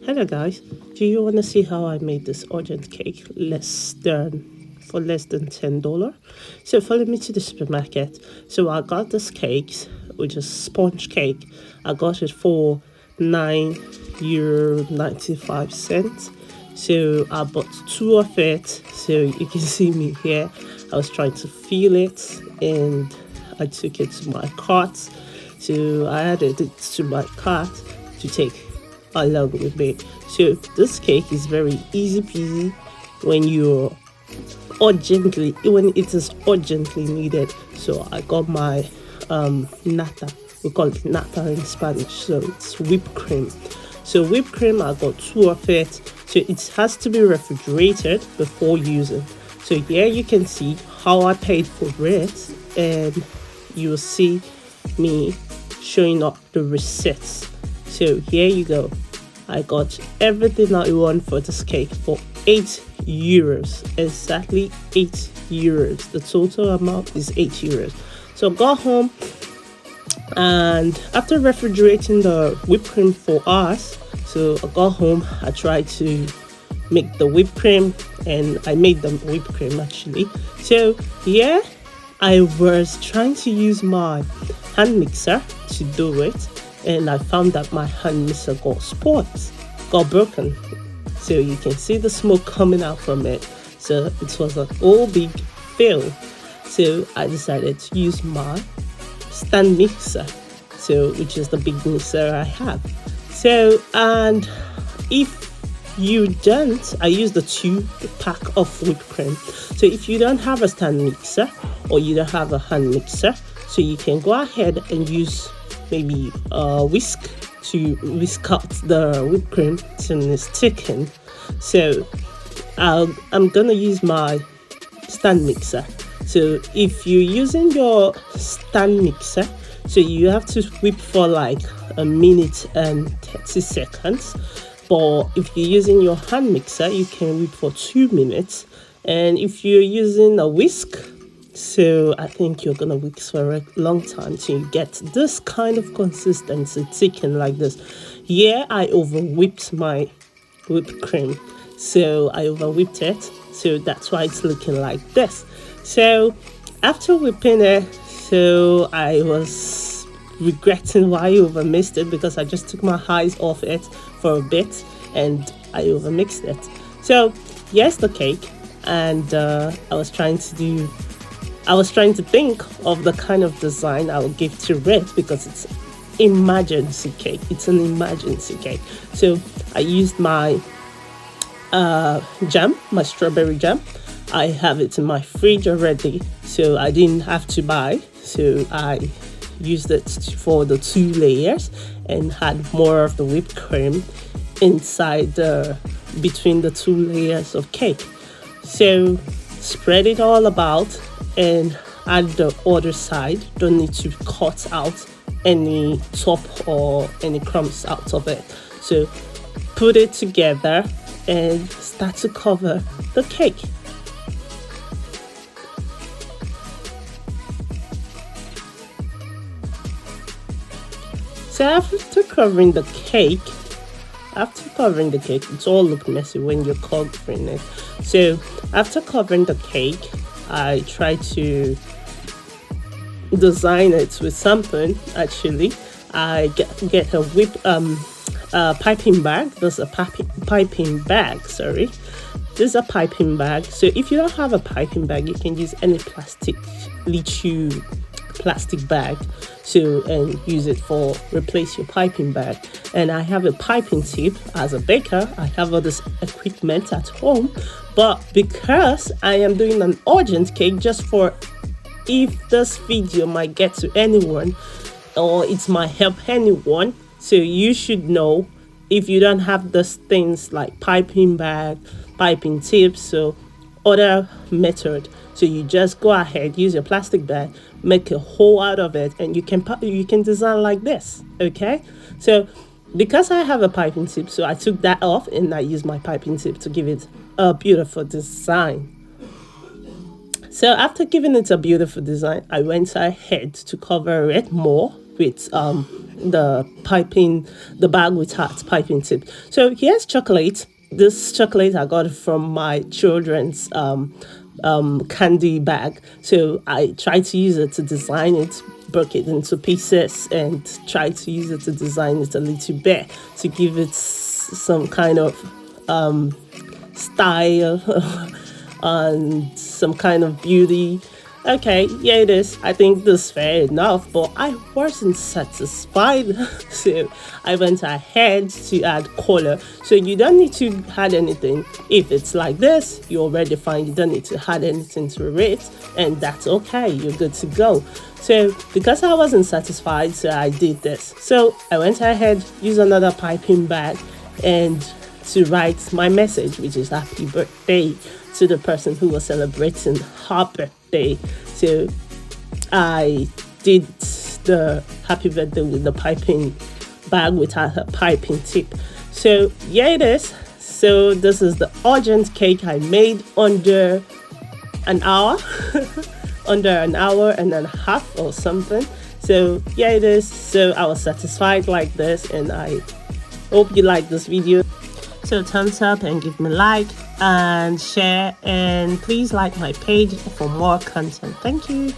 Hello guys, do you want to see how I made this urgent cake less than $10? So follow me to the supermarket. So I got this cakes, which is sponge cake. I got it for €9.95. So I bought two of it. So you can see me here. I was trying to feel it and I took it to my cart. So I added it to my cart to take along with me. So this cake is very easy peasy when you're when it is urgently needed. So I got my nata. We call it nata in Spanish. So it's whipped cream. So whipped cream, I got two of it. So it has to be refrigerated before using. So here you can see how I paid for it, and you'll see me showing up the receipts. So here you go. I got everything I want for this cake for €8. Exactly €8. The total amount is €8. So I got home, and after refrigerating the whipped cream for us, so I got home, I tried to make the whipped cream, and I made the whipped cream actually. So yeah, I was trying to use my hand mixer to do it, and I found that my hand mixer got broken. So you can see the smoke coming out from it. So it was a whole big fail. So I decided to use my stand mixer, so which is the big mixer I have. So, and if you don't, I use the 2 pack of whipped cream. So if you don't have a stand mixer or you don't have a hand mixer, so you can go ahead and use maybe a whisk to whisk out the whipped cream till it's thickened. So I'm gonna use my stand mixer. So if you're using your stand mixer, so you have to whip for like a minute and 30 seconds. But if you're using your hand mixer, you can whip for 2 minutes. And if you're using a whisk, so I think you're gonna whisk for a long time till you get this kind of consistency, thicken like this. Yeah, I over whipped my whipped cream. So I over whipped it. So that's why it's looking like this. So after whipping it, so I was regretting why I over mixed it, because I just took my eyes off it for a bit and I over mixed it. So yes, the cake, and I was trying to think of the kind of design I would give to it, because it's emergency cake. It's an emergency cake. So I used my jam, my strawberry jam. I have it in my fridge already, so I didn't have to buy. So I used it for the 2 layers and had more of the whipped cream inside between the 2 layers of cake. So spread it all about and add the other side. Don't need to cut out any top or any crumbs out of it. So put it together and start to cover the cake. So after covering the cake, it's all look messy when you're covering it. So after covering the cake, I try to design it with something. Actually, I get a piping bag. There's a piping bag. Sorry, this is a piping bag. So if you don't have a piping bag, you can use any plastic bag, so and use it for replace your piping bag. And I have a piping tip. As a baker, I have all this equipment at home, but because I am doing an urgent cake, just for if this video might get to anyone or it might help anyone, so you should know, if you don't have those things like piping bag, piping tips, so other method, so you just go ahead, use your plastic bag, make a hole out of it, and you can design like this. Okay, so because I have a piping tip, so I took that off and I used my piping tip to give it a beautiful design. So after giving it a beautiful design, I went ahead to cover it more with the bag with heart piping tip. So here's chocolate. This chocolate I got from my children's candy bag. So I tried to use it to design it, broke it into pieces, and tried to use it to design it a little bit to give it some kind of style and some kind of beauty. Okay, yeah, it is. I think this is fair enough, but I wasn't satisfied. So I went ahead to add color. So you don't need to add anything. If it's like this, you're already fine. You don't need to add anything to it, and that's okay. You're good to go. So because I wasn't satisfied, so I did this. So I went ahead, used another piping bag, and to write my message, which is happy birthday to the person who was celebrating her birthday. So I did the happy birthday with the piping bag with her piping tip. So yeah, it is. So this is the urgent cake I made under an hour, under an hour and a half or something. So yeah, it is. So I was satisfied like this, and I hope you like this video. So thumbs up and give me a like and share, and please like my page for more content. Thank you.